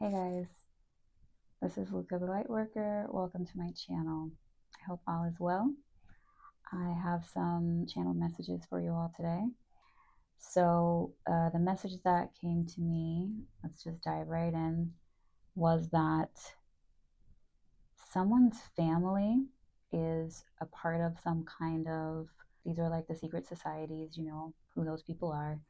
Hey guys, this is Luca the Lightworker. Welcome to my channel. I hope all is well. I have some channel messages for you all today. So, the message that came to me, let's just dive right in, was that someone's family is a part of some kind of, these are like the secret societies, you know who those people are.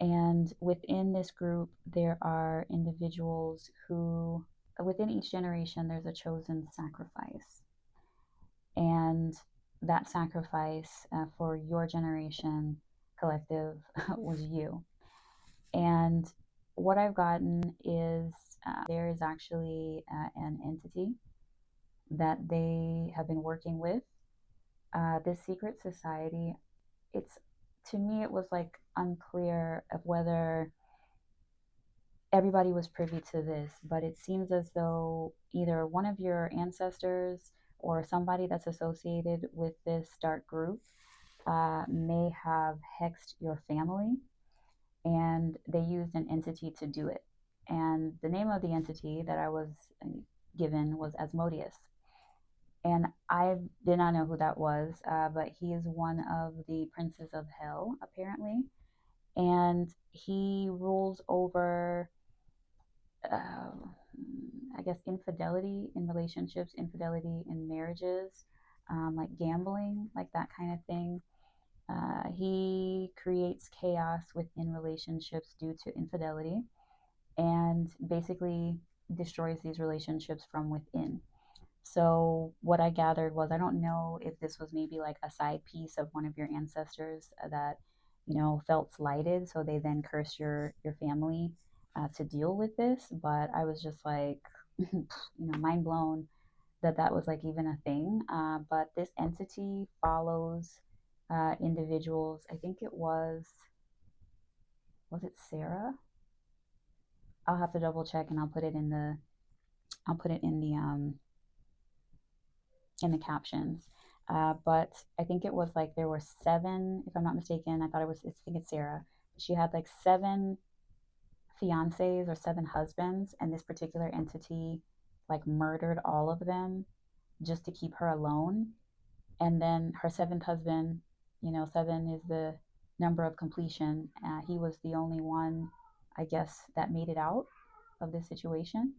And within this group, there are individuals who, within each generation, there's a chosen sacrifice. And that sacrifice for your generation collective was you. And what I've gotten is there is actually an entity that they have been working with. This secret society, it's, to me, it was like unclear of whether everybody was privy to this, but it seems as though either one of your ancestors or somebody that's associated with this dark group may have hexed your family, and they used an entity to do it. And the name of the entity that I was given was Asmodeus. And I did not know who that was, but he is one of the princes of hell, apparently. And he rules over uh, I guess, infidelity in relationships, infidelity in marriages, like gambling, like that kind of thing. He creates chaos within relationships due to infidelity and basically destroys these relationships from within. So, what I gathered was, I don't know if this was maybe like a side piece of one of your ancestors that, felt slighted. So they then cursed your family to deal with this. But I was just like, mind blown that that was like even a thing. But this entity follows individuals. I think it was it Sarah? I'll have to double check and I'll put it in the captions. But I think it was like there were seven, if I'm not mistaken. I think it's Sarah. She had like seven fiancés or seven husbands, and this particular entity like murdered all of them just to keep her alone. And then her seventh husband, seven is the number of completion. He was the only one, I guess, that made it out of this situation.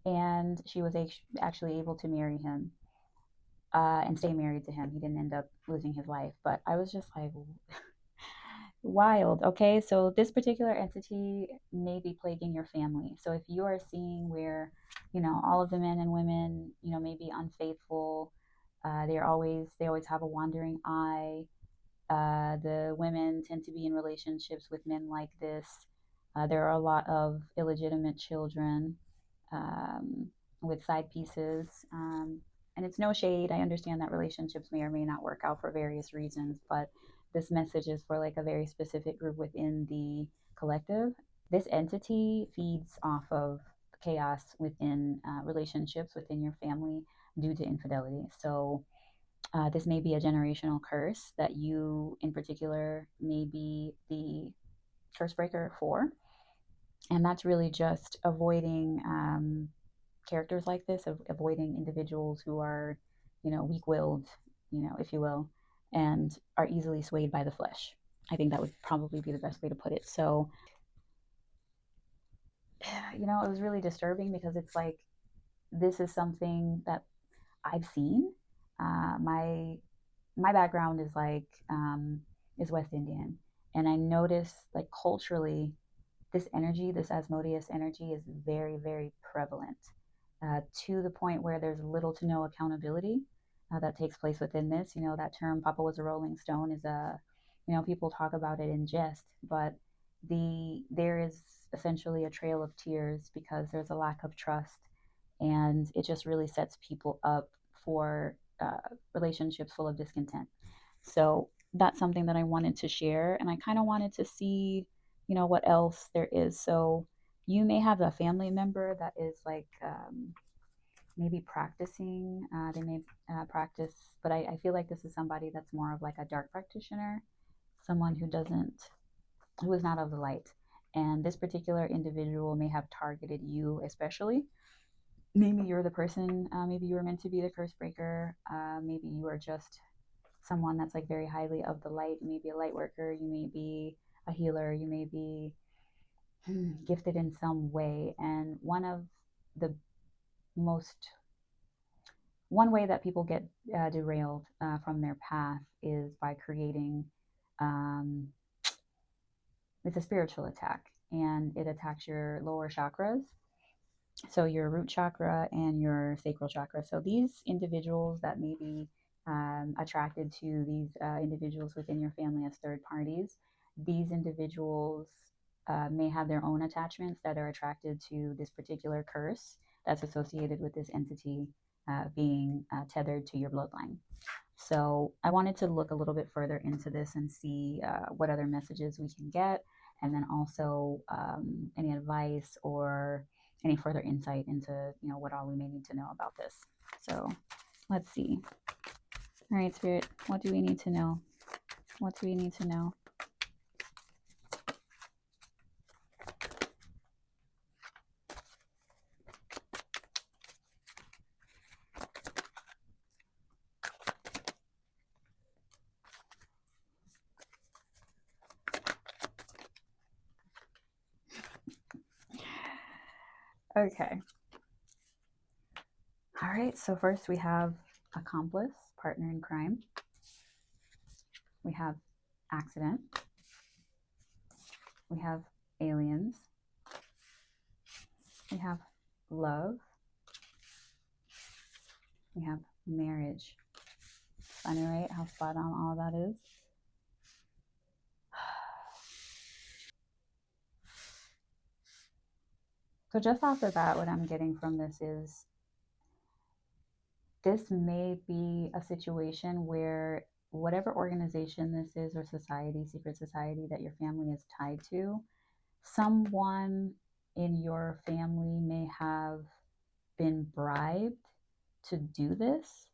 And she was actually able to marry him and stay married to him. He didn't end up losing his life. But I was just like, wild. Okay, so this particular entity may be plaguing your family. So if you are seeing where, all of the men and women, may be unfaithful, they always have a wandering eye. The women tend to be in relationships with men like this. There are a lot of illegitimate children um, with side pieces. And it's no shade. I understand that relationships may or may not work out for various reasons, but this message is for like a very specific group within the collective. This entity feeds off of chaos within relationships within your family due to infidelity. So, this may be a generational curse that you, in particular, may be the curse breaker for. And that's really just avoiding characters like this, of avoiding individuals who are, weak willed, if you will, and are easily swayed by the flesh. I think that would probably be the best way to put it. So, it was really disturbing because it's like this is something that I've seen. My background is like is West Indian, and I noticed like culturally, this energy, this Asmodeus energy, is very, very prevalent to the point where there's little to no accountability that takes place within this. That term "Papa was a Rolling Stone" is people talk about it in jest, but there is essentially a trail of tears because there's a lack of trust, and it just really sets people up for relationships full of discontent. So that's something that I wanted to share, and I kind of wanted to see, what else there is. So you may have a family member that is like maybe practicing. They may practice, but I feel like this is somebody that's more of like a dark practitioner, someone who is not of the light. And this particular individual may have targeted you, especially. Maybe you're the person, maybe you were meant to be the curse breaker. Maybe you are just someone that's like very highly of the light. You may be a light worker, you may be a healer, you may be gifted in some way. And the most one way that people get derailed from their path is by creating um, it's a spiritual attack, and it attacks your lower chakras, so your root chakra and your sacral chakra. So these individuals that may be attracted to these individuals within your family as third parties, these individuals may have their own attachments that are attracted to this particular curse that's associated with this entity being tethered to your bloodline. So I wanted to look a little bit further into this and see what other messages we can get, and then also any advice or any further insight into what all we may need to know about this. So let's see. All right, Spirit, what do we need to know? What do we need to know? Okay. All right, so first we have accomplice, partner in crime. We have accident. We have aliens. We have love. We have marriage. Funny, right? How spot on all that is. So just off the bat, what I'm getting from this is this may be a situation where whatever organization this is, or society, secret society that your family is tied to, someone in your family may have been bribed to do this.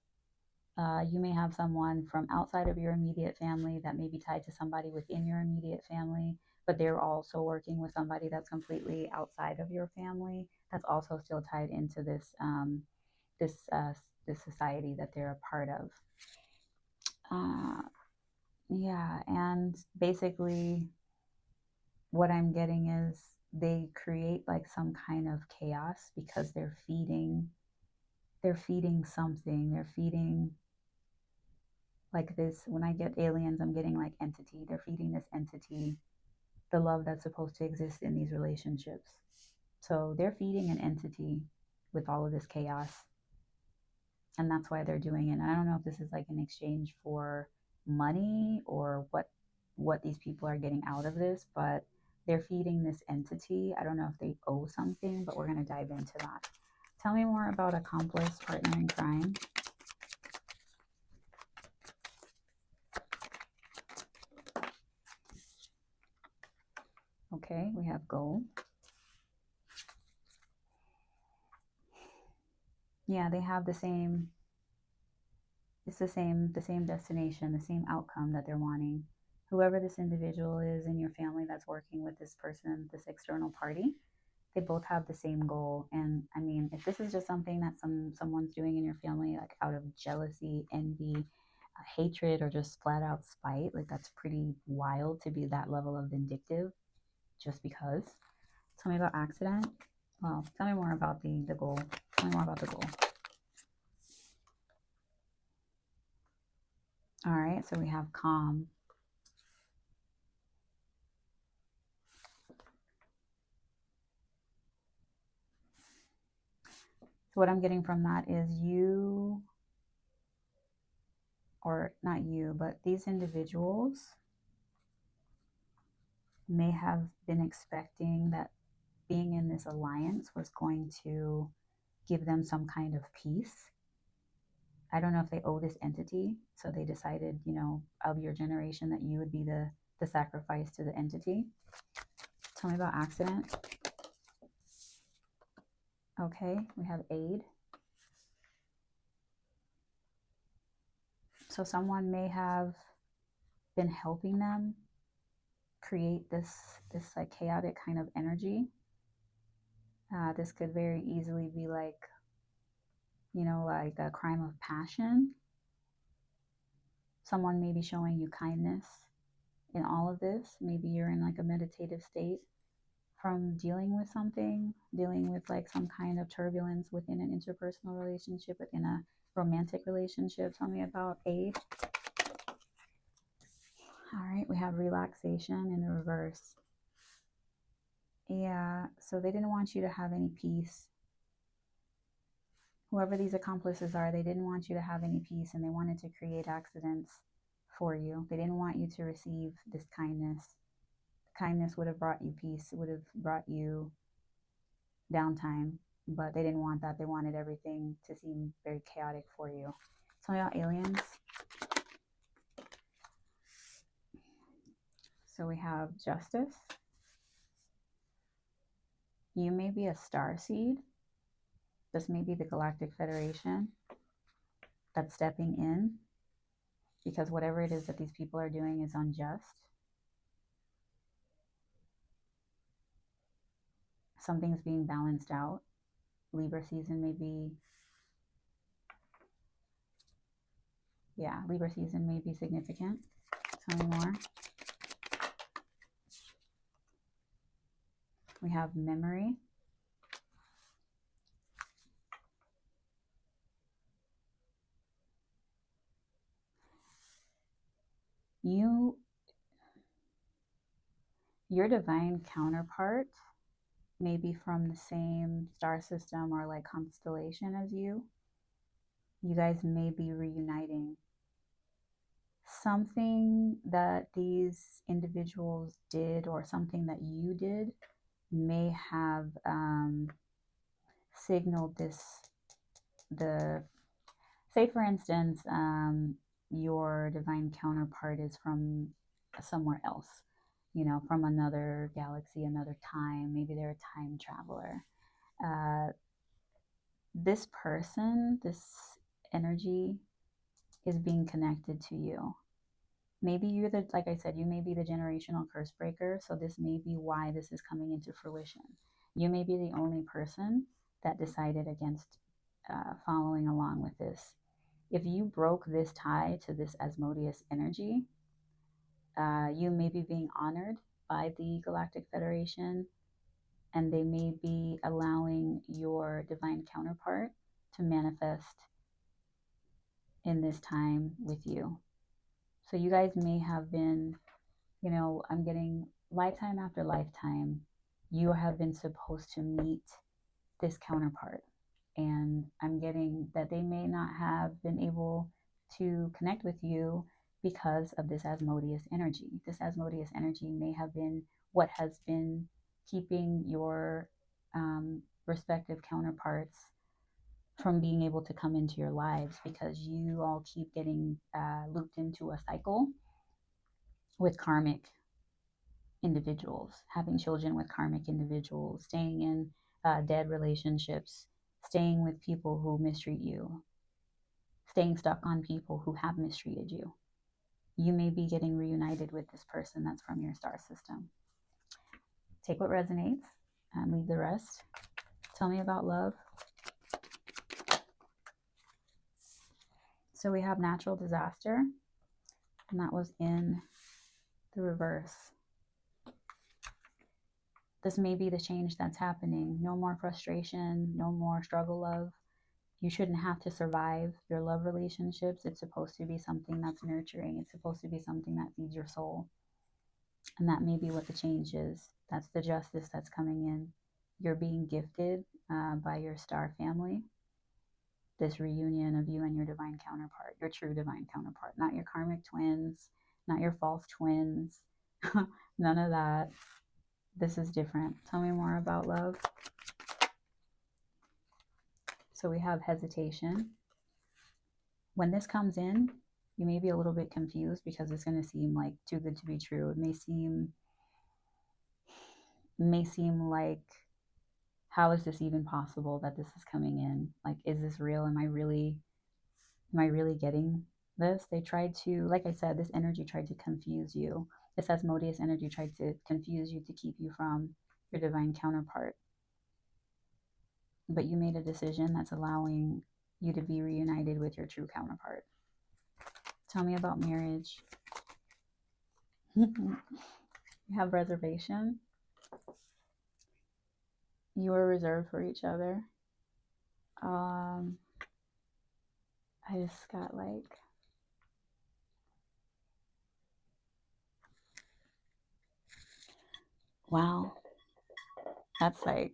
You may have someone from outside of your immediate family that may be tied to somebody within your immediate family, but they're also working with somebody that's completely outside of your family that's also still tied into this this society that they're a part of. Uh, yeah, and basically, what I'm getting is they create like some kind of chaos because they're feeding something. They're feeding like this. When I get aliens, I'm getting like entity. They're feeding this entity the love that's supposed to exist in these relationships. So they're feeding an entity with all of this chaos, and that's why they're doing it. And I don't know if this is like an exchange for money or what these people are getting out of this, but they're feeding this entity. I don't know if they owe something, but we're going to dive into that. Tell me more about accomplice, partner in crime. Okay, we have goal. Yeah, they have the same, it's the same destination, the same outcome that they're wanting. Whoever this individual is in your family that's working with this person, this external party, they both have the same goal. And I mean, if this is just something that someone's doing in your family, like out of jealousy, envy, hatred, or just flat out spite, like that's pretty wild to be that level of vindictive just because. Tell me about accident. Well, tell me more about the goal. Tell me more about the goal. All right, so we have calm. So what I'm getting from that is you, or not you, but these individuals may have been expecting that being in this alliance was going to give them some kind of peace. I don't know if they owe this entity, so they decided, of your generation that you would be the sacrifice to the entity. Tell me about accident. Okay, we have aid. So someone may have been helping them create this like chaotic kind of energy. This could very easily be like, like a crime of passion. Someone may be showing you kindness in all of this. Maybe you're in like a meditative state from dealing with something, dealing with like some kind of turbulence within an interpersonal relationship, within a romantic relationship. Tell me about aid. All right, we have relaxation in the reverse. Yeah, so they didn't want you to have any peace. Whoever these accomplices are, they didn't want you to have any peace, and they wanted to create accidents for you. They didn't want you to receive this kindness. Kindness would have brought you peace, it would have brought you downtime, but they didn't want that. They wanted everything to seem very chaotic for you. Tell me about aliens. So we have justice. You may be a star seed. This may be the Galactic Federation that's stepping in because whatever it is that these people are doing is unjust. Something's being balanced out. Libra season may be, Libra season may be significant. Tell me more. We have memory. Your divine counterpart may be from the same star system or like constellation as you. You guys may be reuniting. Something that these individuals did or something that you did may have signaled say for instance, your divine counterpart is from somewhere else, from another galaxy, another time. Maybe they're a time traveler. This person, this energy is being connected to you. Maybe you're like I said, you may be the generational curse breaker. So this may be why this is coming into fruition. You may be the only person that decided against following along with this. If you broke this tie to this Asmodeus energy, you may be being honored by the Galactic Federation, and they may be allowing your divine counterpart to manifest in this time with you. So you guys may have been, I'm getting lifetime after lifetime, you have been supposed to meet this counterpart. And I'm getting that they may not have been able to connect with you because of this Asmodeus energy. This Asmodeus energy may have been what has been keeping your respective counterparts from being able to come into your lives, because you all keep getting looped into a cycle with karmic individuals, having children with karmic individuals, staying in dead relationships, staying with people who mistreat you, staying stuck on people who have mistreated you. You may be getting reunited with this person that's from your star system. Take what resonates and leave the rest. Tell me about love. So we have natural disaster, and that was in the reverse. This may be the change that's happening. No more frustration, no more struggle love. You shouldn't have to survive your love relationships. It's supposed to be something that's nurturing. It's supposed to be something that feeds your soul. And that may be what the change is. That's the justice that's coming in. You're being gifted by your star family, this reunion of you and your divine counterpart, your true divine counterpart, not your karmic twins, not your false twins, none of that. This is different. Tell me more about love. So we have hesitation. When this comes in, you may be a little bit confused because it's going to seem like too good to be true. It may seem like, how is this even possible that this is coming in? Like, is this real? Am I really getting this? They tried to, like I said, this energy tried to confuse you. This Asmodeus energy tried to confuse you to keep you from your divine counterpart. But you made a decision that's allowing you to be reunited with your true counterpart. Tell me about marriage. You have reservation. You are reserved for each other. I just got like, wow, that's like,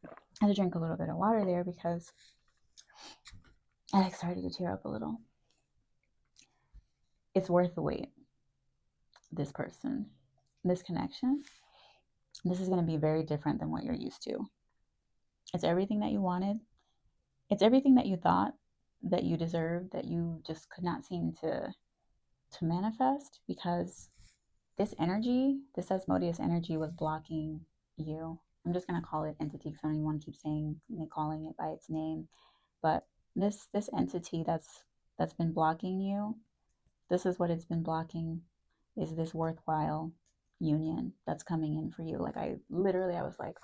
I had to drink a little bit of water there because I like started to tear up a little. It's worth the wait. This person, this connection, this is going to be very different than what you're used to. It's everything that you wanted. It's everything that you thought that you deserved that you just could not seem to manifest, because this energy, this Asmodeus energy, was blocking you. I'm just gonna call it entity because I don't even want to keep saying calling it by its name. But this entity that's been blocking you, this is what it's been blocking, is this worthwhile union that's coming in for you. Like I was like,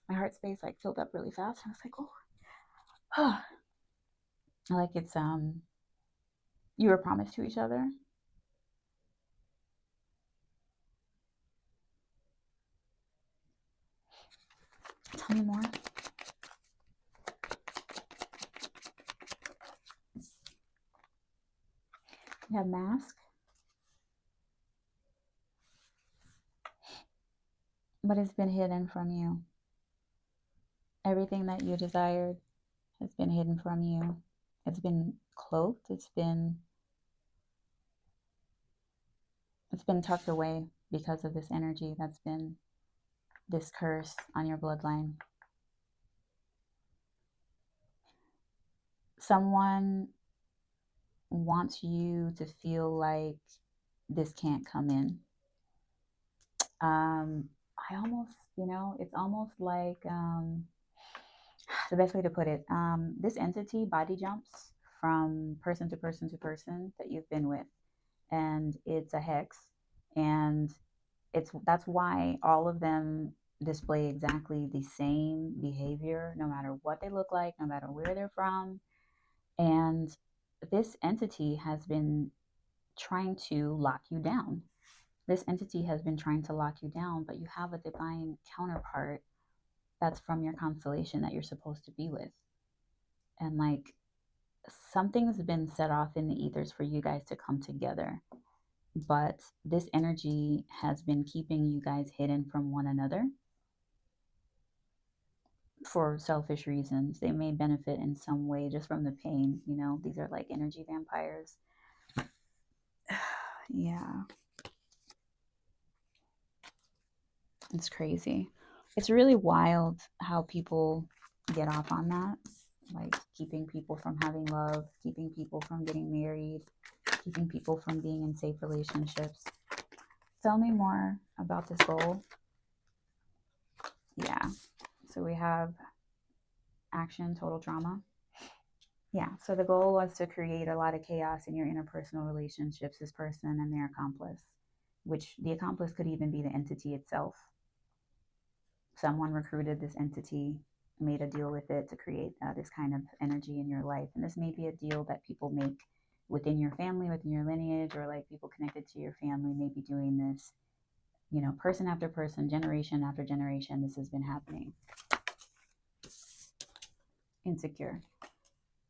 my heart space like filled up really fast. I was like, oh, like it's you were promised to each other. Tell me more. You have mask, but it's been hidden from you. Everything that you desired has been hidden from you. It's been cloaked. It's been tucked away because of this energy that's been this curse on your bloodline. Someone wants you to feel like this can't come in. I almost, it's almost like the best way to put it, this entity body jumps from person to person to person that you've been with, and it's a hex, and that's why all of them display exactly the same behavior, no matter what they look like, no matter where they're from. And this entity has been trying to lock you down. This entity has been trying to lock you down, but you have a divine counterpart that's from your constellation that you're supposed to be with. And like something's been set off in the ethers for you guys to come together. But this energy has been keeping you guys hidden from one another for selfish reasons. They may benefit in some way just from the pain. These are like energy vampires. Yeah, it's crazy. It's really wild how people get off on that. Like keeping people from having love, keeping people from getting married, keeping people from being in safe relationships. Tell me more about this goal. Yeah. So we have action, total drama. Yeah. So the goal was to create a lot of chaos in your interpersonal relationships, this person and their accomplice, which the accomplice could even be the entity itself. Someone recruited this entity, made a deal with it to create this kind of energy in your life. And this may be a deal that people make within your family, within your lineage, or like people connected to your family may be doing this, person after person, generation after generation. This has been happening. Insecure.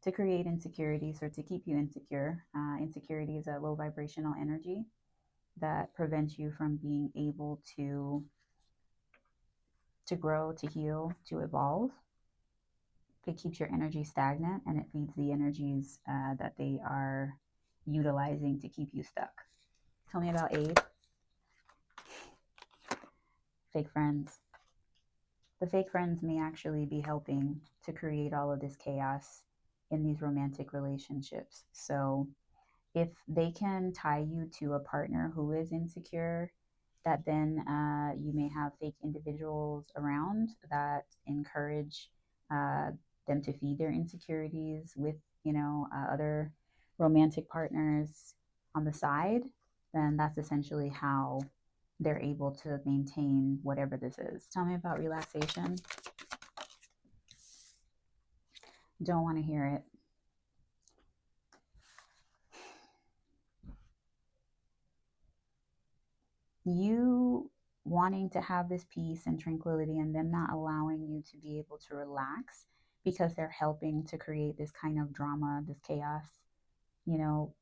To create insecurities or to keep you insecure. Insecurity is a low vibrational energy that prevents you from being able to grow, to heal, to evolve. It keeps your energy stagnant, and it feeds the energies that they are utilizing to keep you stuck. Tell me about aid. Fake friends. The fake friends may actually be helping to create all of this chaos in these romantic relationships. So if they can tie you to a partner who is insecure, that then you may have fake individuals around that encourage them to feed their insecurities with, other romantic partners. on the side, then that's essentially how they're able to maintain whatever this is. Tell me about relaxation. Don't want to hear it. You wanting to have this peace and tranquility and them not allowing you to be able to relax because they're helping to create this kind of drama, this chaos, you know,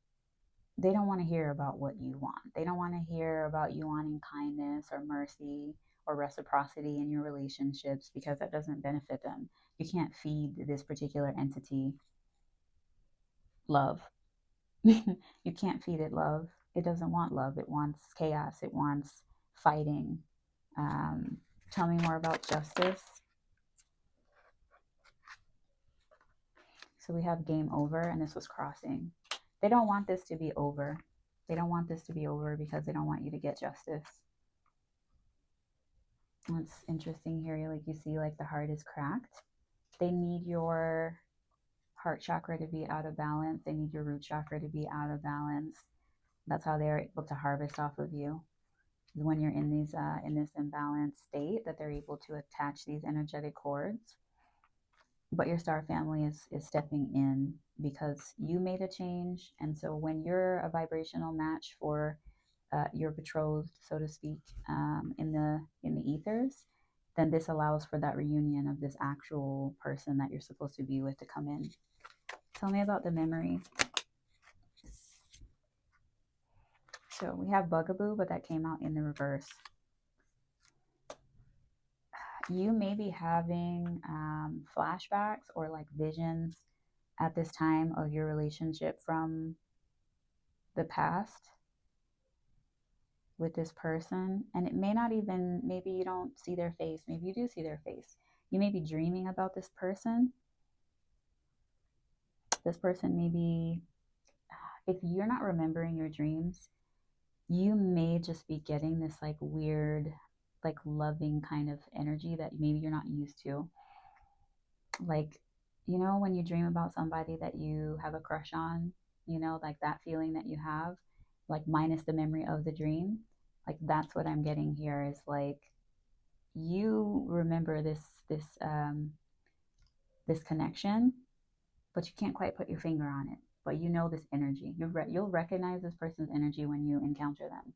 they don't want to hear about what you want. They don't want to hear about you wanting kindness or mercy or reciprocity in your relationships because that doesn't benefit them. You can't feed this particular entity love. You can't feed it love. It doesn't want love. It wants chaos. It wants fighting. Um, Tell me more about justice. So we have game over, and this was crossing. They don't want this to be over. They don't want this to be over because they don't want you to get justice. What's interesting here, like you see, like the heart is cracked. They need your heart chakra to be out of balance. They need your root chakra to be out of balance. That's how they're able to harvest off of you. When you're in these in this imbalanced state, that they're able to attach these energetic cords. But your star family is stepping in because you made a change, and so when you're a vibrational match for your betrothed, so to speak, in the ethers, then this allows for that reunion of this actual person that you're supposed to be with to come in. Tell me about the memory. So we have bugaboo, but that came out in the reverse. You may be having flashbacks or like visions at this time of your relationship from the past with this person, and it may not even, maybe you don't see their face, maybe you do see their face. You may be dreaming about this person. This person may be, if you're not remembering your dreams, you may just be getting this like weird, like loving kind of energy that maybe you're not used to. Like, you know, when you dream about somebody that you have a crush on, you know, like that feeling that you have, like minus the memory of the dream. Like that's what I'm getting here is like you remember this connection, but you can't quite put your finger on it. But you know this energy. You'll recognize this person's energy when you encounter them,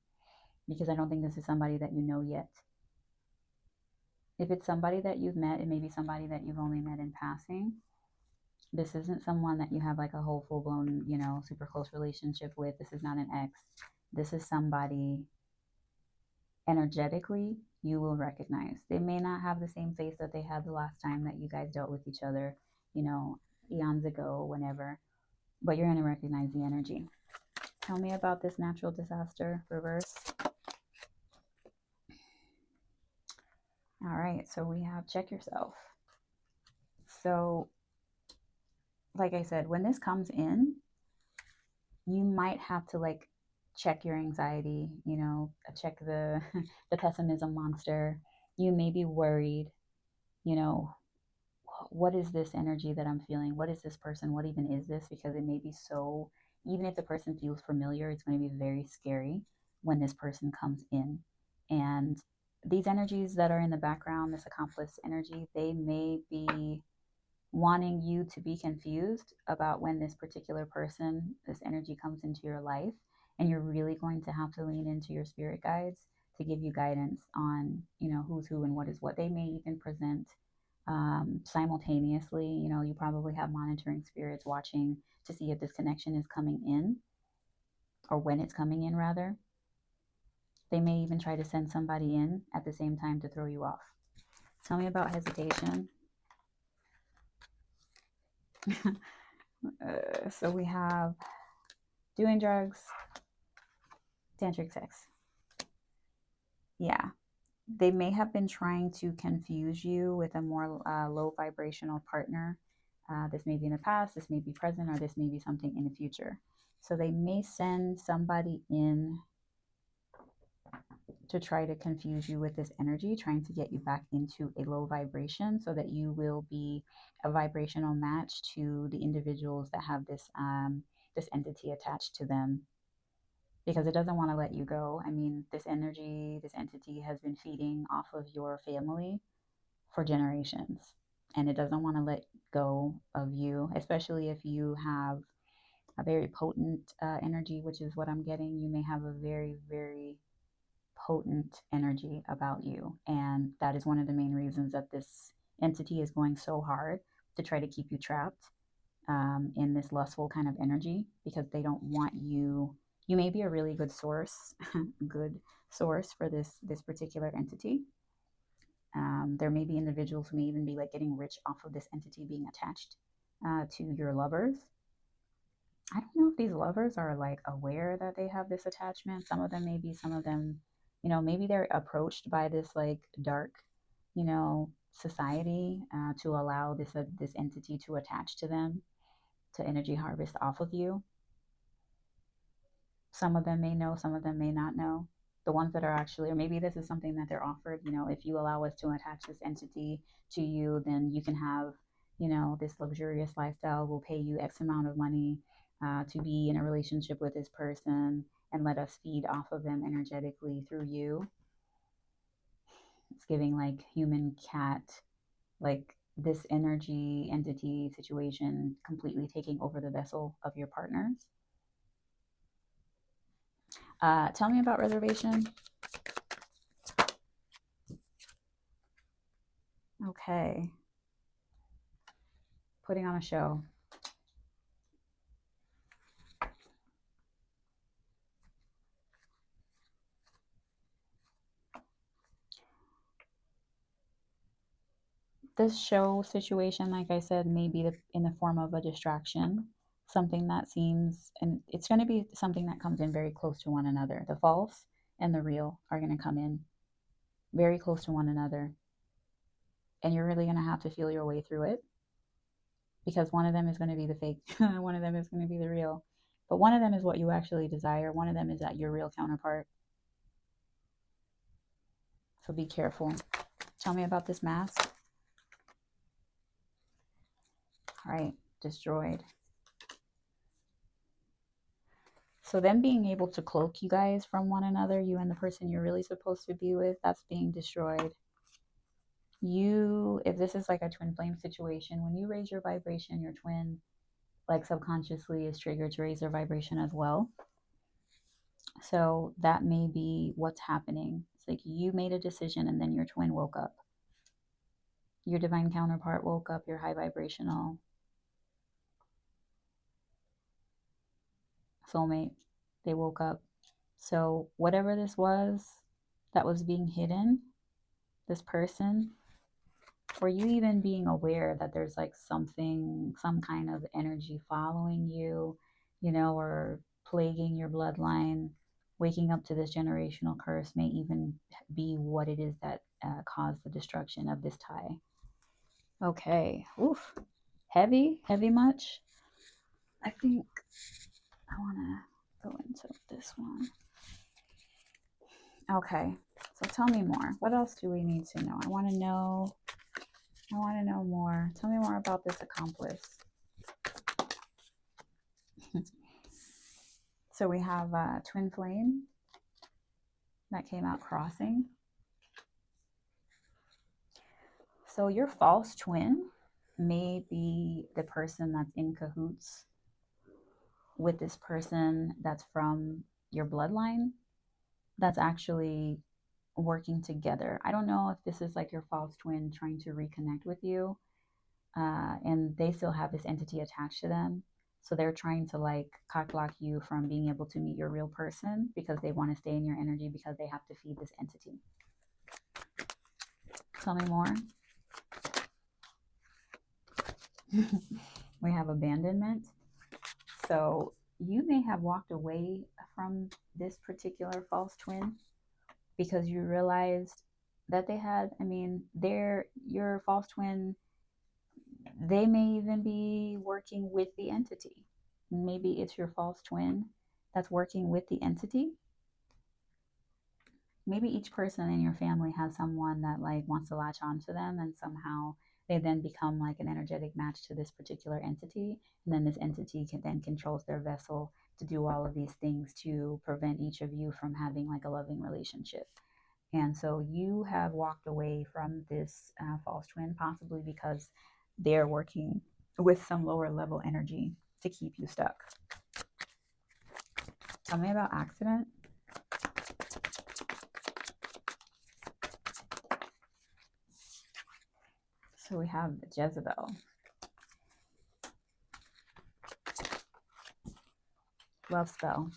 because I don't think this is somebody that you know yet. If it's somebody that you've met, it may be somebody that you've only met in passing. This isn't someone that you have like a whole full blown, you know, super close relationship with. This is not an ex. This is somebody energetically you will recognize. They may not have the same face that they had the last time that you guys dealt with each other, you know, eons ago, whenever, but you're going to recognize the energy. Tell me about this natural disaster reverse. All right, so we have check yourself. So, like I said, when this comes in, you might have to like check your anxiety, you know, check the the pessimism monster. You may be worried, you know, what is this energy that I'm feeling? What is this person? What even is this? Because it may be so, even if the person feels familiar, it's going to be very scary when this person comes in. And these energies that are in the background, this accomplice energy, they may be wanting you to be confused about when this particular person, this energy comes into your life. And you're really going to have to lean into your spirit guides to give you guidance on, you know, who's who and what is what. They may even present simultaneously. You know, you probably have monitoring spirits watching to see if this connection is coming in or when it's coming in, rather. They may even try to send somebody in at the same time to throw you off. Tell me about hesitation. So we have doing drugs, tantric sex. Yeah. They may have been trying to confuse you with a more low vibrational partner. This may be in the past, this may be present, or this may be something in the future. So they may send somebody in to try to confuse you with this energy, trying to get you back into a low vibration so that you will be a vibrational match to the individuals that have this this entity attached to them. because it doesn't want to let you go. I mean, this energy, this entity has been feeding off of your family for generations, and it doesn't want to let go of you, especially if you have a very potent energy, which is what I'm getting. You may have a very, very potent energy about you. And that is one of the main reasons that this entity is going so hard to try to keep you trapped in this lustful kind of energy, because they don't want you. You may be a really good source, good source for this particular entity. There may be individuals who may even be like getting rich off of this entity being attached to your lovers. I don't know if these lovers are like aware that they have this attachment. Some of them maybe, some of them, maybe they're approached by this like dark, society to allow this entity to attach to them, to energy harvest off of you. Some of them may know, some of them may not know. The ones that are actually, or maybe this is something that they're offered, if you allow us to attach this entity to you, then you can have, this luxurious lifestyle. We'll pay you X amount of money to be in a relationship with this person and let us feed off of them energetically through you. It's giving like human cat, like this energy entity situation completely taking over the vessel of your partners. Tell me about reservation. Okay. Putting on a show. This show situation, like I said, may be in the form of a distraction, something that seems, and it's going to be something that comes in very close to one another. The false and the real are going to come in very close to one another. And you're really going to have to feel your way through it, because one of them is going to be the fake, one of them is going to be the real. But one of them is what you actually desire. One of them is that your real counterpart. So be careful. Tell me about this mask. All right, destroyed. So them being able to cloak you guys from one another, you and the person you're really supposed to be with, that's being destroyed. If this is like a twin flame situation, when you raise your vibration, your twin like subconsciously is triggered to raise their vibration as well. So that may be what's happening. It's like you made a decision and then your twin woke up. Your divine counterpart woke up, your high vibrational soulmate, they woke up. So whatever this was that was being hidden, this person, or you even being aware that there's like something, some kind of energy following you, or plaguing your bloodline, waking up to this generational curse may even be what it is that caused the destruction of this tie. Okay. Oof. Heavy much? I think I want to go into this one. Okay. So tell me more. What else do we need to know? I want to know more. Tell me more about this accomplice. So we have twin flame that came out crossing. So your false twin may be the person that's in cahoots with this person that's from your bloodline, that's actually working together. I don't know if this is like your false twin trying to reconnect with you, and they still have this entity attached to them. So they're trying to like cock block you from being able to meet your real person, because they want to stay in your energy, because they have to feed this entity. Tell me more. We have abandonment. So you may have walked away from this particular false twin because you realized that they had, your false twin, they may even be working with the entity. Maybe it's your false twin that's working with the entity. Maybe each person in your family has someone that like wants to latch onto them, and somehow they then become like an energetic match to this particular entity, and then this entity then controls their vessel to do all of these things to prevent each of you from having like a loving relationship. And so you have walked away from this false twin, possibly because they're working with some lower level energy to keep you stuck. Tell me about accident. So we have Jezebel. Love spell.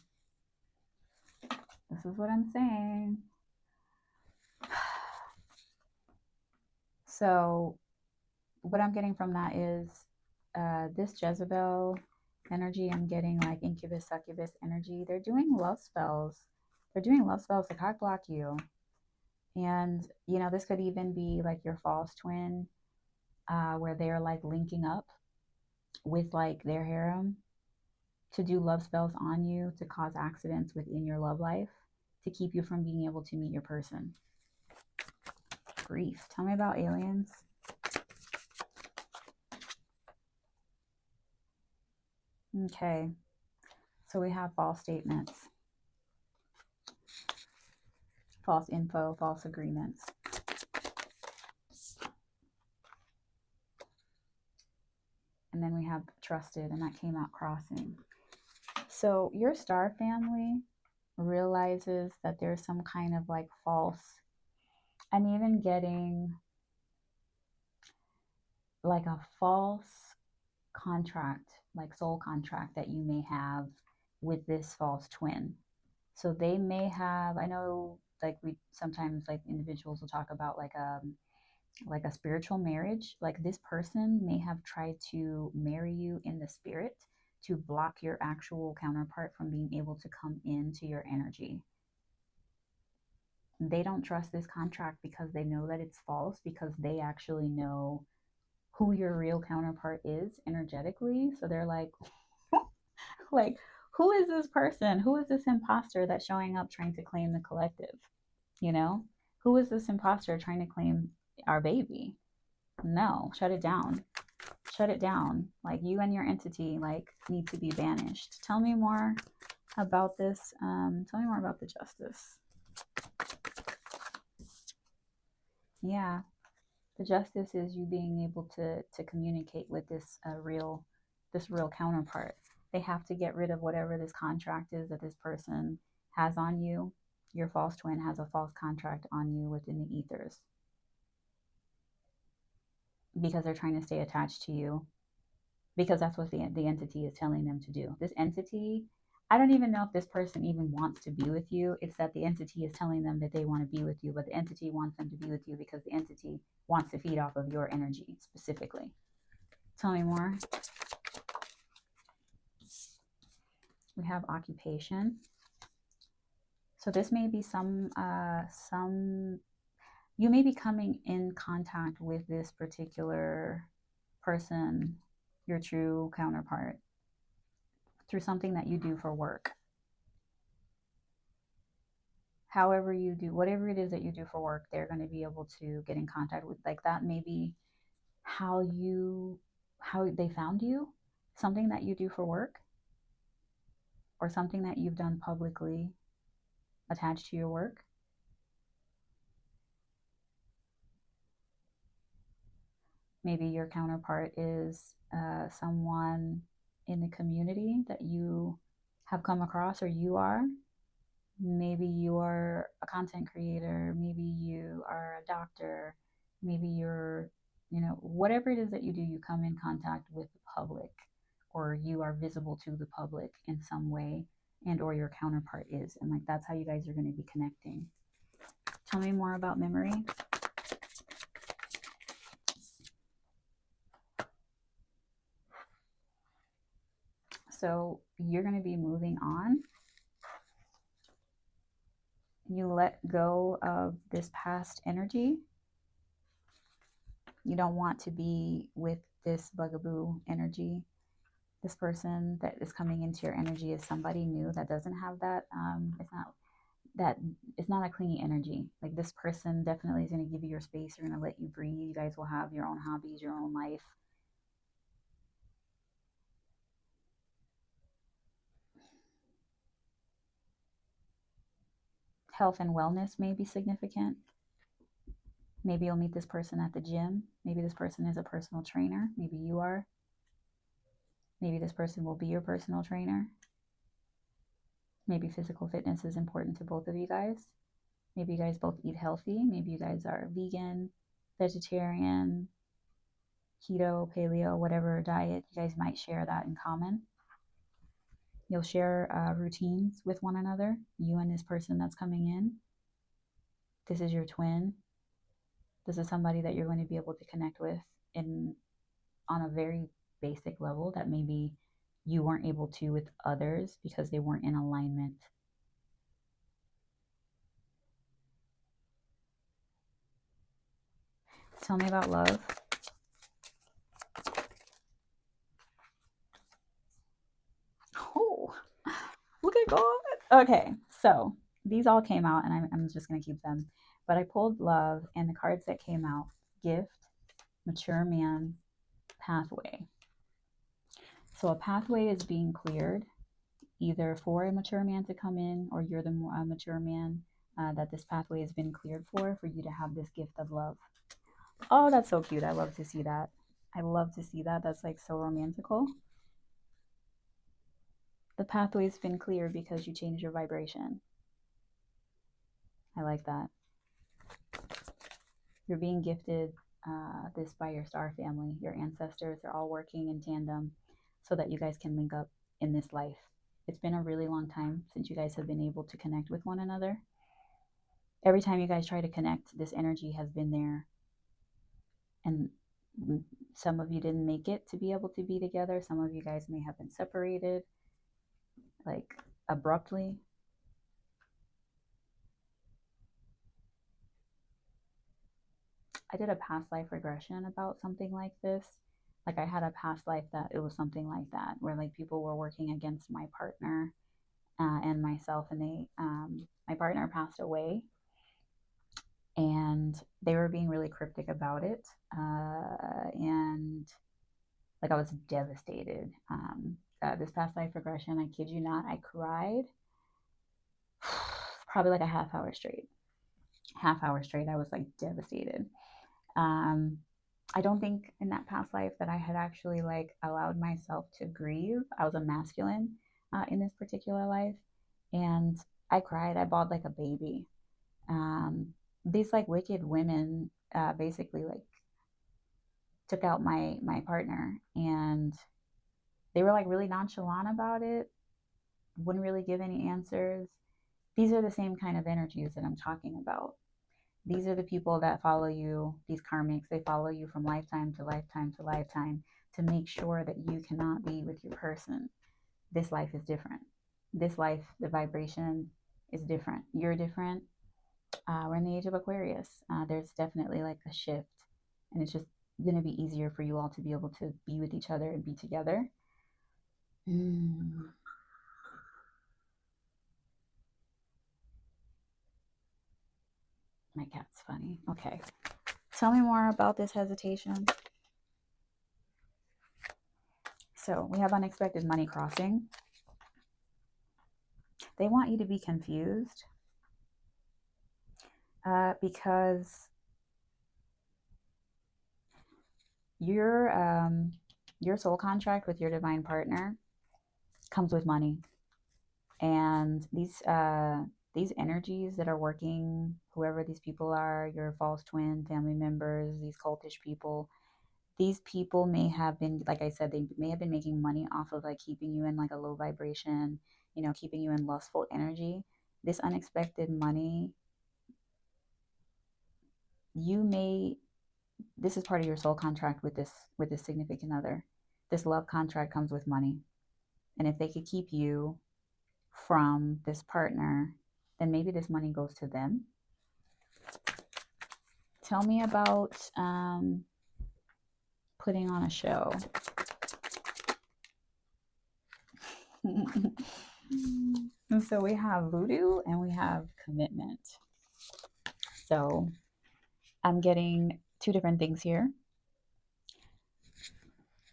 This is what I'm saying. So what I'm getting from that is this Jezebel energy, I'm getting like incubus, succubus energy. They're doing love spells. They're doing love spells to cock block you. And, you know, this could even be like your false twin, where they're like linking up with like their harem to do love spells on you to cause accidents within your love life to keep you from being able to meet your person. Grief. Tell me about aliens. Okay. So we have false statements, false info, false agreements. And then we have trusted, and that came out crossing. So your star family realizes that there's some kind of like false, and even getting like a false contract, like soul contract that you may have with this false twin. So they may have, I know like we sometimes like individuals will talk about like a spiritual marriage. Like this person may have tried to marry you in the spirit to block your actual counterpart from being able to come into your energy. They don't trust this contract because they know that it's false, because they actually know who your real counterpart is energetically. So they're like, like, who is this person? Who is this imposter that's showing up trying to claim the collective? You know, who is this imposter trying to claim our baby? No, shut it down. Shut it down. Like you and your entity like need to be banished. Tell me more about this. Tell me more about the justice. Yeah, the justice is you being able to communicate with this real counterpart. They have to get rid of whatever this contract is that this person has on you. Your false twin has a false contract on you within the ethers because they're trying to stay attached to you, because that's what the entity is telling them to do. This entity, I don't even know if this person even wants to be with you. It's that the entity is telling them that they want to be with you, but the entity wants them to be with you because the entity wants to feed off of your energy specifically. Tell me more. We have occupation. So this may be some you may be coming in contact with this particular person, your true counterpart, through something that you do for work. However you do, whatever it is that you do for work, they're going to be able to get in contact with. Like that may be how they found you, something that you do for work, or something that you've done publicly attached to your work. Maybe your counterpart is someone in the community that you have come across, or you are. Maybe you are a content creator. Maybe you are a doctor. Maybe you're, you know, whatever it is that you do, you come in contact with the public, or you are visible to the public in some way, and or your counterpart is. And like that's how you guys are going to be connecting. Tell me more about memory. So you're going to be moving on. You let go of this past energy. You don't want to be with this bugaboo energy. This person that is coming into your energy is somebody new that doesn't have that. It's not a clingy energy. Like this person definitely is going to give you your space. You're going to let you breathe. You guys will have your own hobbies, your own life. Health and wellness may be significant. Maybe you'll meet this person at the gym. Maybe this person is a personal trainer. Maybe you are. Maybe this person will be your personal trainer. Maybe physical fitness is important to both of you guys. Maybe you guys both eat healthy. Maybe you guys are vegan, vegetarian, keto, paleo, whatever diet. You guys might share that in common. You'll share routines with one another, you and this person that's coming in. This is your twin. This is somebody that you're going to be able to connect with on a very basic level that maybe you weren't able to with others because they weren't in alignment. Tell me about love. Oh, look at God. Okay, so these all came out, and I'm just going to keep them. But I pulled love, and the cards that came out: gift, mature man, pathway. So a pathway is being cleared, either for a mature man to come in, or you're the mature man that this pathway has been cleared for you to have this gift of love. Oh, that's so cute. I love to see that. I love to see that. That's like so romantical. The pathway's been cleared because you changed your vibration. I like that. You're being gifted this by your star family. Your ancestors are all working in tandem so that you guys can link up in this life. It's been a really long time since you guys have been able to connect with one another. Every time you guys try to connect, this energy has been there. And some of you didn't make it to be able to be together. Some of you guys may have been separated, like abruptly. I did a past life regression about something like this. Like I had a past life that it was something like that, where like people were working against my partner and myself, and my partner passed away, and they were being really cryptic about it, and like I was devastated. This past life regression, I kid you not, I cried probably like a half hour straight. I was like devastated. I don't think in that past life that I had actually like allowed myself to grieve. I was a masculine in this particular life, and I cried. I bawled like a baby. These like wicked women basically like took out my partner, and they were like really nonchalant about it. Wouldn't really give any answers. These are the same kind of energies that I'm talking about. These are the people that follow you, these karmics. They follow you from lifetime to lifetime to lifetime to make sure that you cannot be with your person. This life is different. This life, the vibration is different. You're different. We're in the age of Aquarius. There's definitely like a shift, and it's just going to be easier for you all to be able to be with each other and be together. My cat's funny. Okay. Tell me more about this hesitation. So we have unexpected money crossing. They want you to be confused because your soul contract with your divine partner comes with money, and these energies that are working, whoever these people are, your false twin, family members, these cultish people, these people may have been, like I said, they may have been making money off of like keeping you in like a low vibration, keeping you in lustful energy. This unexpected money, this is part of your soul contract with this significant other. This love contract comes with money. And if they could keep you from this partner, then maybe this money goes to them. Tell me about putting on a show. So we have voodoo and we have commitment. So I'm getting two different things here.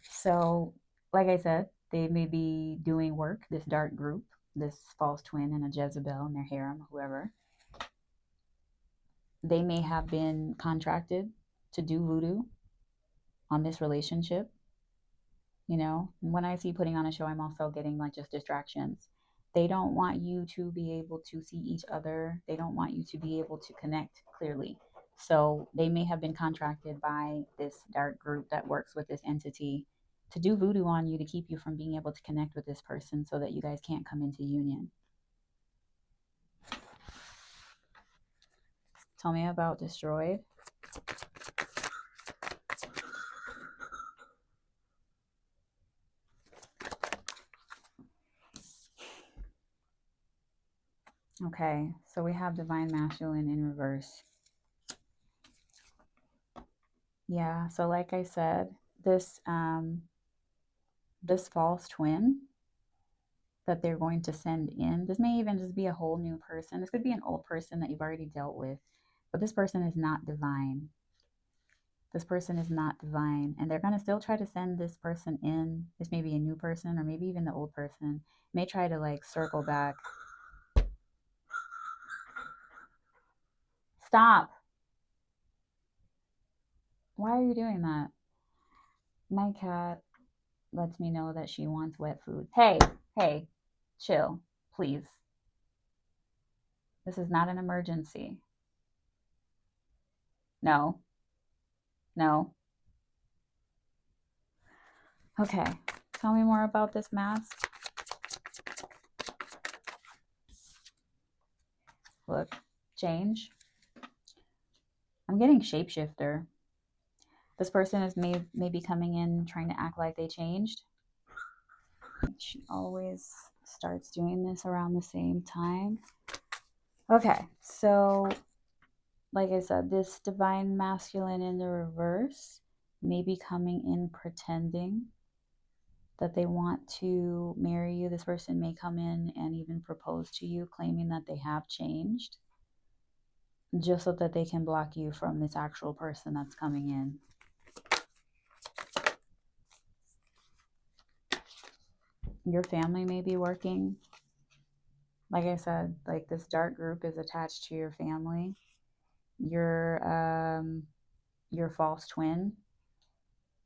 So, like I said, they may be doing work, this dark group, this false twin and a Jezebel and their harem, whoever. They may have been contracted to do voodoo on this relationship. When I see putting on a show, I'm also getting like just distractions. They don't want you to be able to see each other. They don't want you to be able to connect clearly. So they may have been contracted by this dark group that works with this entity to do voodoo on you to keep you from being able to connect with this person so that you guys can't come into union. Tell me about destroyed. Okay, so we have divine masculine in reverse. Yeah, so like I said, this false twin that they're going to send in, this may even just be a whole new person. This could be an old person that you've already dealt with, but this person is not divine. This person is not divine, and they're going to still try to send this person in. This may be a new person, or maybe even the old person may try to like circle back. Stop. Why are you doing that? My cat lets me know that she wants wet food. Hey, chill, please. This is not an emergency. No, no. Okay, tell me more about this mask. Look, change. I'm getting shapeshifter. This person is maybe coming in trying to act like they changed. She always starts doing this around the same time. Okay, so like I said, this divine masculine in the reverse may be coming in pretending that they want to marry you. This person may come in and even propose to you, claiming that they have changed, just so that they can block you from this actual person that's coming in. Your family may be working. Like I said, like this dark group is attached to your family. Your false twin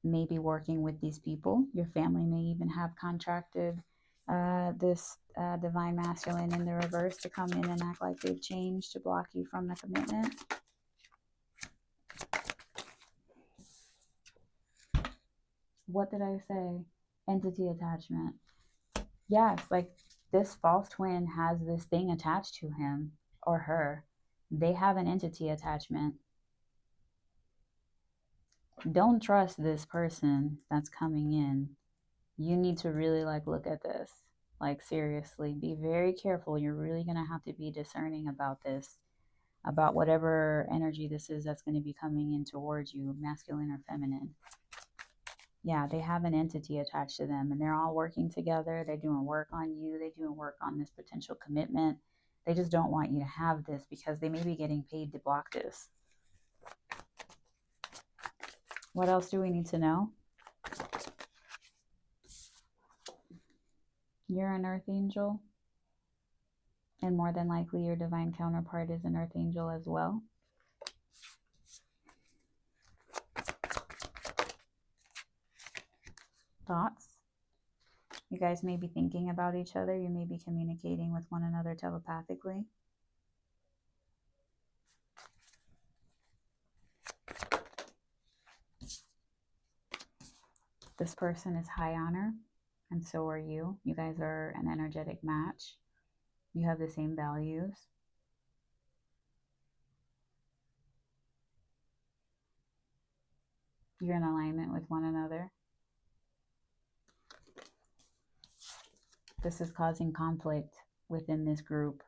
may be working with these people. Your family may even have contracted this divine masculine in the reverse to come in and act like they've changed to block you from the commitment. What did I say? Entity attachment. Yes, like this false twin has this thing attached to him or her. They have an entity attachment. Don't trust this person that's coming in. You need to really like look at this. Like seriously, be very careful. You're really going to have to be discerning about this, about whatever energy this is that's going to be coming in towards you, masculine or feminine. Yeah, they have an entity attached to them and they're all working together. They're doing work on you. They're doing work on this potential commitment. They just don't want you to have this because they may be getting paid to block this. What else do we need to know? You're an earth angel, and more than likely your divine counterpart is an earth angel as well. Thoughts? You guys may be thinking about each other. You may be communicating with one another telepathically. This person is high honor, and so are you. You guys are an energetic match. You have the same values. You're in alignment with one another. This is causing conflict within this group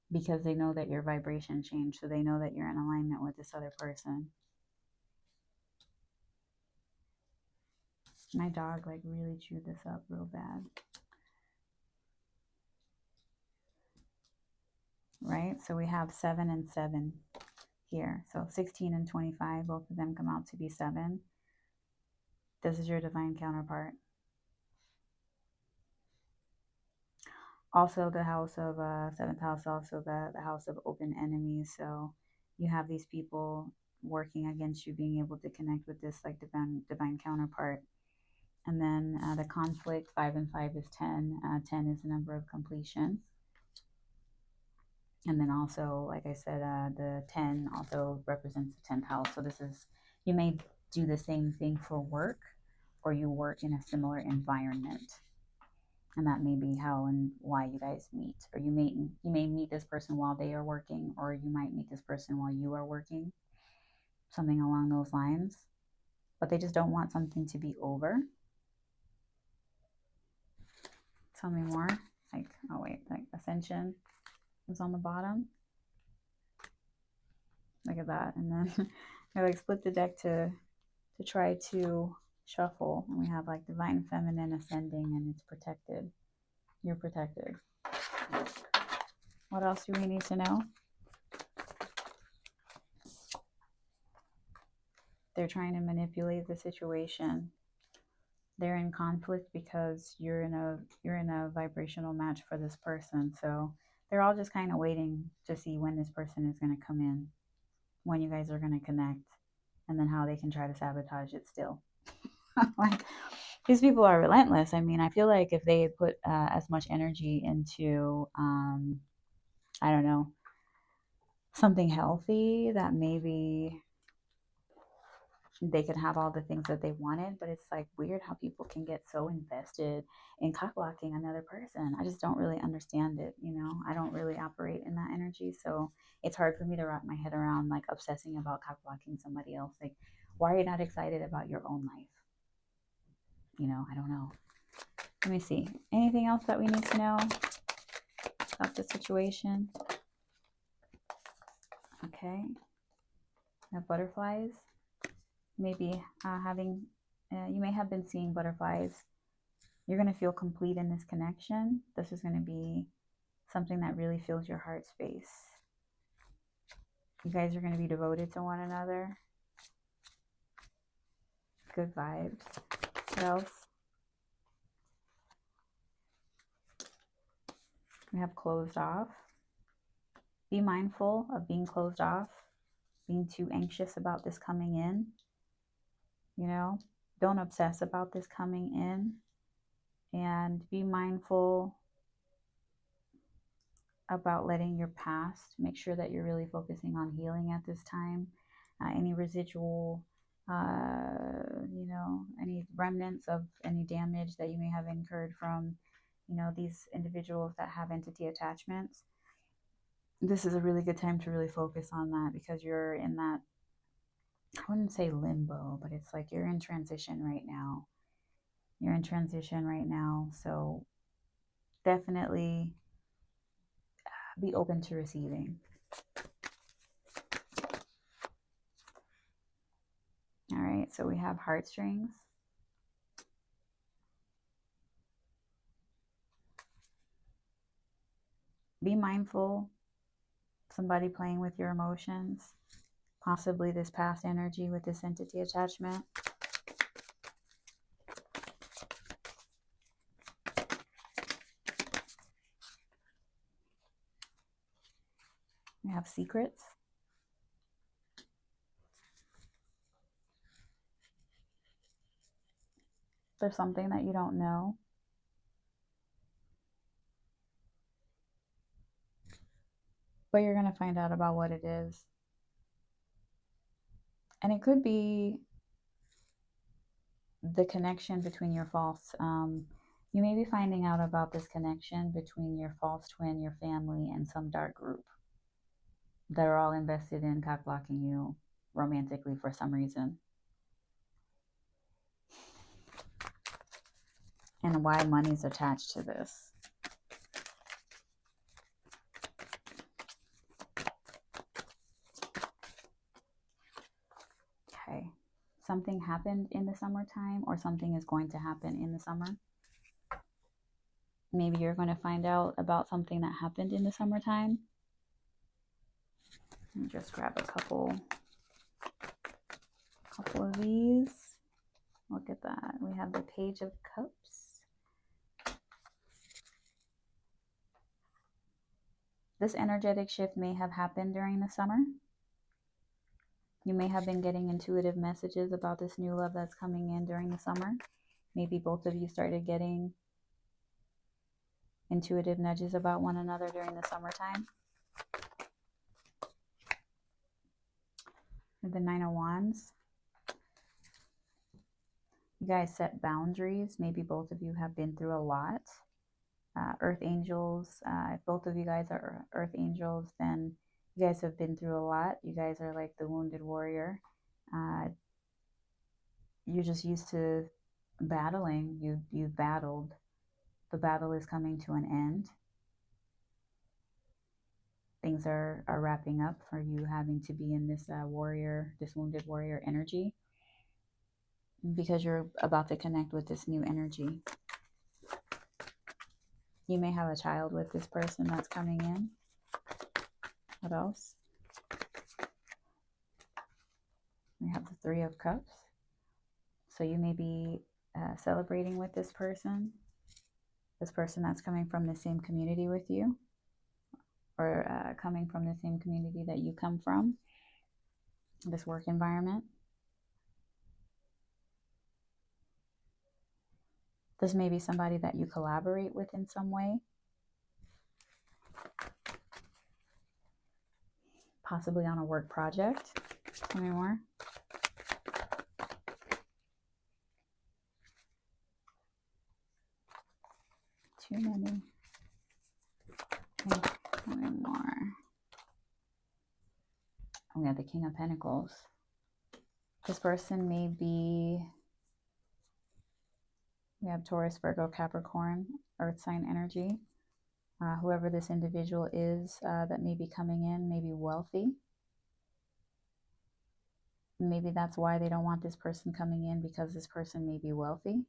because they know that your vibration changed, so they know that you're in alignment with this other person. My dog like really chewed this up real bad. Right? So we have 7 and 7 here. So 16 and 25, both of them come out to be 7. This is your divine counterpart. Also the house of 7th house, also the house of open enemies. So you have these people working against you being able to connect with this like divine counterpart. And then the conflict, 5 and 5 is 10. 10 is the number of completion. And then also, like I said, the 10 also represents the 10th house. So this is, you may do the same thing for work, or you work in a similar environment. And that may be how and why you guys meet. Or you may meet this person while they are working, or you might meet this person while you are working. Something along those lines. But they just don't want something to be over. Tell me more. Like, oh wait, like Ascension is on the bottom. Look at that. And then I like split the deck to try to shuffle. And we have like Divine Feminine ascending, and it's protected. You're protected. What else do we need to know? They're trying to manipulate the situation. They're in conflict because you're in a vibrational match for this person. So they're all just kind of waiting to see when this person is going to come in, when you guys are going to connect, and then how they can try to sabotage it still. Like, these people are relentless. I mean, I feel like if they put as much energy into, I don't know, something healthy, that maybe they could have all the things that they wanted. But it's like weird how people can get so invested in cock blocking another person. I just don't really understand it. I don't really operate in that energy, so it's hard for me to wrap my head around like obsessing about cock blocking somebody else. Like, why are you not excited about your own life? I don't know. Let me see. Anything else that we need to know about the situation? Okay. Now, butterflies. Maybe you may have been seeing butterflies. You're going to feel complete in this connection. This is going to be something that really fills your heart space. You guys are going to be devoted to one another. Good vibes. What else? We have closed off. Be mindful of being closed off, being too anxious about this coming in. Don't obsess about this coming in, and be mindful about letting your past. Make sure that you're really focusing on healing at this time. Any residual, any remnants of any damage that you may have incurred from, these individuals that have entity attachments. This is a really good time to really focus on that, because you're in that, I wouldn't say limbo, but it's like you're in transition right now. So definitely be open to receiving. All right, so we have heartstrings. Be mindful. Somebody playing with your emotions. Possibly this past energy with this entity attachment. We have secrets. There's something that you don't know. But you're going to find out about what it is. And it could be the connection between your false, you may be finding out about this connection between your false twin, your family, and some dark group that are all invested in cock blocking you romantically for some reason. And why money's attached to this. Okay. Something happened in the summertime, or something is going to happen in the summer. Maybe you're going to find out about something that happened in the summertime. Let me just grab a couple of these. Look at that. We have the Page of Cups. This energetic shift may have happened during the summer. You may have been getting intuitive messages about this new love that's coming in during the summer. Maybe both of you started getting intuitive nudges about one another during the summertime. The Nine of Wands. You guys set boundaries. Maybe both of you have been through a lot. Earth angels. If both of you guys are earth angels, then you guys have been through a lot. You guys are like the wounded warrior. You're just used to battling. You've battled. The battle is coming to an end. Things are wrapping up for you having to be in this warrior, this wounded warrior energy, because you're about to connect with this new energy. You may have a child with this person that's coming in. What else? We have the Three of Cups. So you may be celebrating with this person that's coming from the same community with you, or coming from the same community that you come from, this work environment. This may be somebody that you collaborate with in some way, possibly on a work project. Tell me more. Too many. Okay, tell me more. We have the King of Pentacles. This person may be, we have Taurus, Virgo, Capricorn, Earth sign energy. Whoever this individual is that may be coming in may be wealthy. Maybe that's why they don't want this person coming in, because this person may be wealthy.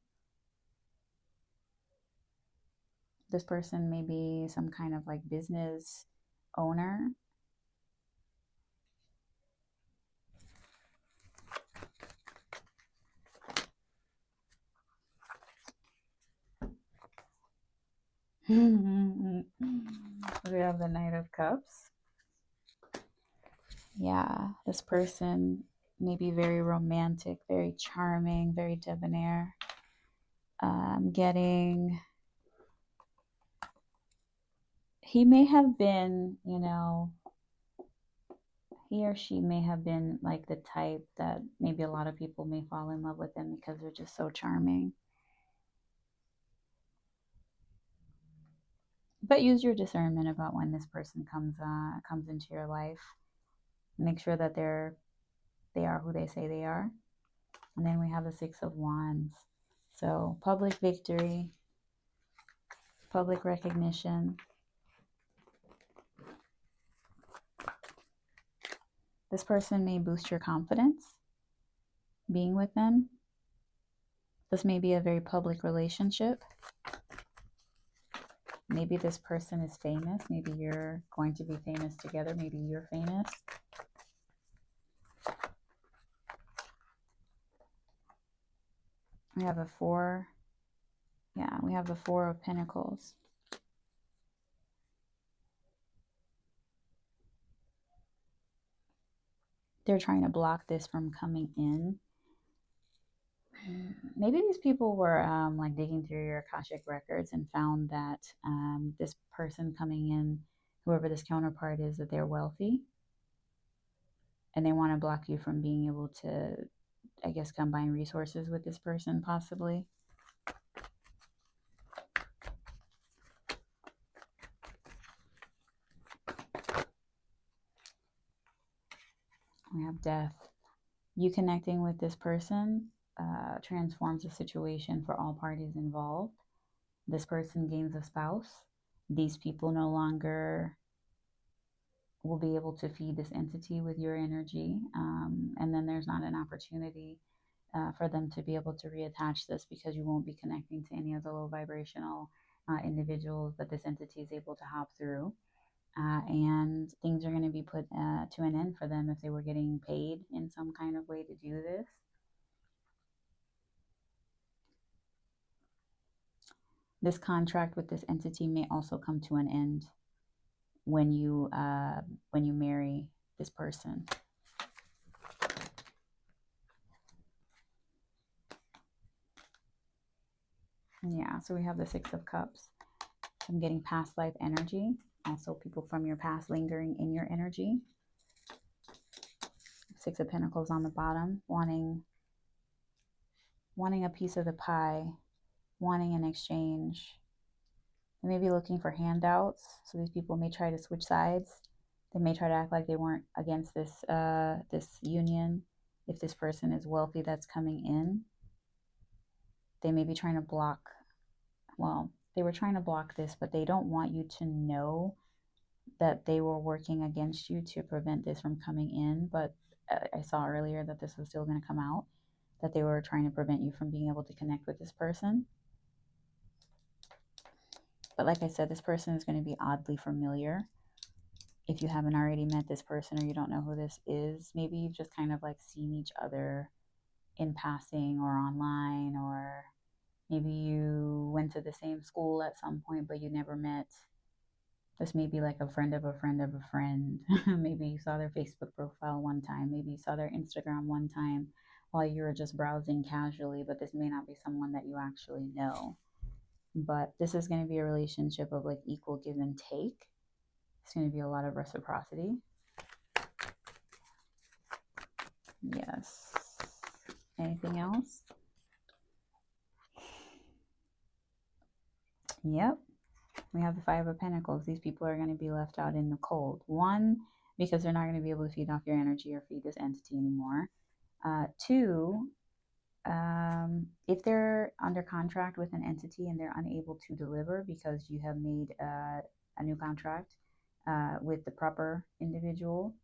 This person may be some kind of like business owner. We have the Knight of Cups. Yeah, this person may be very romantic, very charming, very debonair. He may have been, he or she may have been like the type that maybe a lot of people may fall in love with them because they're just so charming. But use your discernment about when this person comes into your life. Make sure that they are who they say they are. And then we have the Six of Wands. So public victory, public recognition. This person may boost your confidence being with them. This may be a very public relationship. Maybe this person is famous. Maybe you're going to be famous together. Maybe you're famous. We have a four. Yeah, we have the Four of Pentacles. They're trying to block this from coming in. Maybe these people were like digging through your Akashic records and found that this person coming in, whoever this counterpart is, that they're wealthy. And they want to block you from being able to, I guess, combine resources with this person, possibly. We have Death. You connecting with this person transforms the situation for all parties involved. This person gains a spouse. These people no longer will be able to feed this entity with your energy. And then there's not an opportunity for them to be able to reattach this, because you won't be connecting to any of the low vibrational individuals that this entity is able to hop through. And things are going to be put to an end for them if they were getting paid in some kind of way to do this. This contract with this entity may also come to an end when you marry this person. Yeah, so we have the Six of Cups. So I'm getting past life energy. Also people from your past lingering in your energy. Six of Pentacles on the bottom, wanting a piece of the pie, wanting an exchange. They may be looking for handouts. So these people may try to switch sides. They may try to act like they weren't against this union. If this person is wealthy that's coming in, they may be trying to block. Well, they were trying to block this, but they don't want you to know that they were working against you to prevent this from coming in. But I saw earlier that this was still going to come out, that they were trying to prevent you from being able to connect with this person. But like I said, this person is going to be oddly familiar. If you haven't already met this person or you don't know who this is, maybe you've just kind of like seen each other in passing or online, or maybe you went to the same school at some point, but you never met. This may be like a friend of a friend of a friend. Maybe you saw their Facebook profile one time. Maybe you saw their Instagram one time while you were just browsing casually, but this may not be someone that you actually know. But this is going to be a relationship of like equal give and take. It's going to be a lot of reciprocity. Yes. Anything else? Yep. We have the Five of Pentacles. These people are going to be left out in the cold. One, because they're not going to be able to feed off your energy or feed this entity anymore. Two, if they're under contract with an entity and they're unable to deliver because you have made a new contract with the proper individual,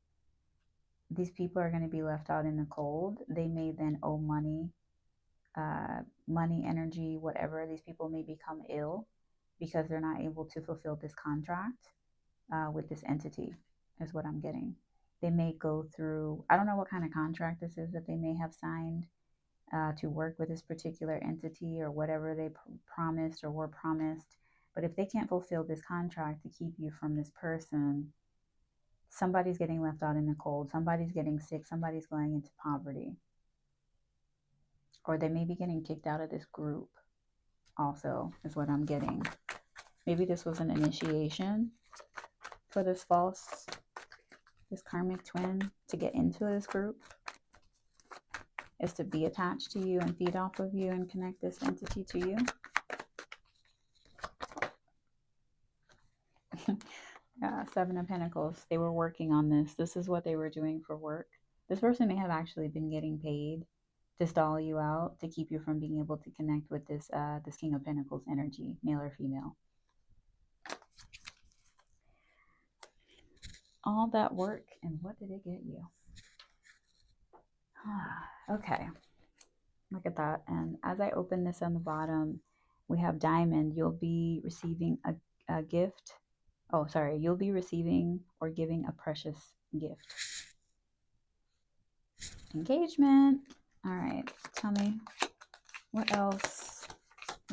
these people are going to be left out in the cold. They may then owe money, energy, whatever. These people may become ill because they're not able to fulfill this contract with this entity, is what I'm getting. They may go through, I don't know what kind of contract this is that they may have signed to work with this particular entity or whatever they promised or were promised. But if they can't fulfill this contract to keep you from this person, somebody's getting left out in the cold. Somebody's getting sick. Somebody's going into poverty. Or they may be getting kicked out of this group also, is what I'm getting. Maybe this was an initiation for this karmic twin to get into this group, is to be attached to you and feed off of you and connect this entity to you. Seven of Pentacles. They were working on this. This is what they were doing for work. This person may have actually been getting paid to stall you out, to keep you from being able to connect with this King of Pentacles energy, male or female. All that work, and what did it get you? Okay, look at that. And as I open this on the bottom, we have Diamond. You'll be receiving a gift. Oh, sorry. You'll be receiving or giving a precious gift. Engagement. All right. Tell me what else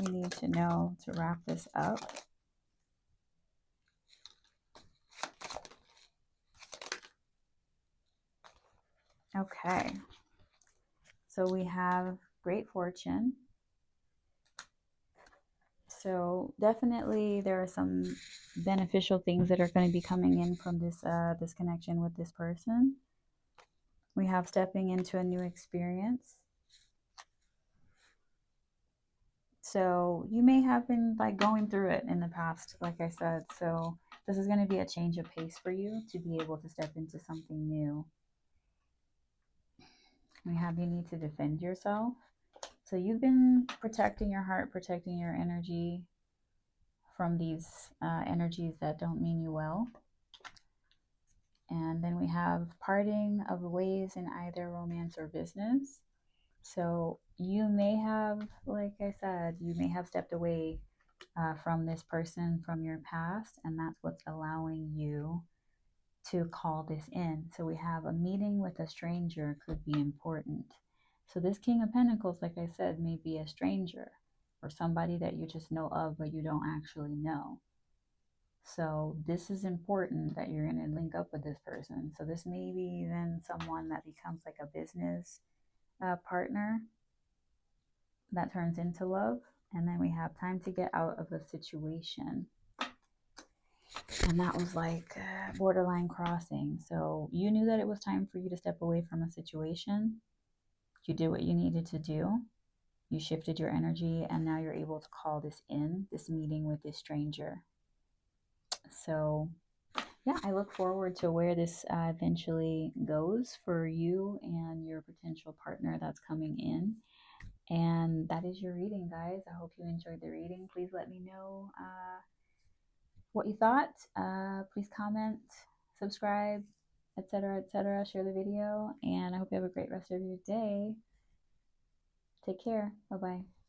we need to know to wrap this up. Okay. So we have great fortune. So definitely there are some beneficial things that are going to be coming in from this this connection with this person. We have stepping into a new experience. So you may have been like going through it in the past, like I said. So this is going to be a change of pace for you to be able to step into something new. We have you need to defend yourself. So you've been protecting your heart, protecting your energy from these energies that don't mean you well. And then we have parting of ways in either romance or business. So you may have, like I said, you may have stepped away from this person from your past, and that's what's allowing you to call this in. So we have a meeting with a stranger could be important. So this King of Pentacles, like I said, may be a stranger or somebody that you just know of, but you don't actually know. So this is important that you're going to link up with this person. So this may be then someone that becomes like a business partner that turns into love. And then we have time to get out of a situation. And that was like borderline crossing. So you knew that it was time for you to step away from a situation. You did what you needed to do. You shifted your energy, and now you're able to call this in, this meeting with this stranger. So yeah, I look forward to where this eventually goes for you and your potential partner that's coming in. And that is your reading, guys. I hope you enjoyed the reading. Please let me know what you thought. Please comment, subscribe, etc., etc. Share the video, and I hope you have a great rest of your day. Take care. Bye bye.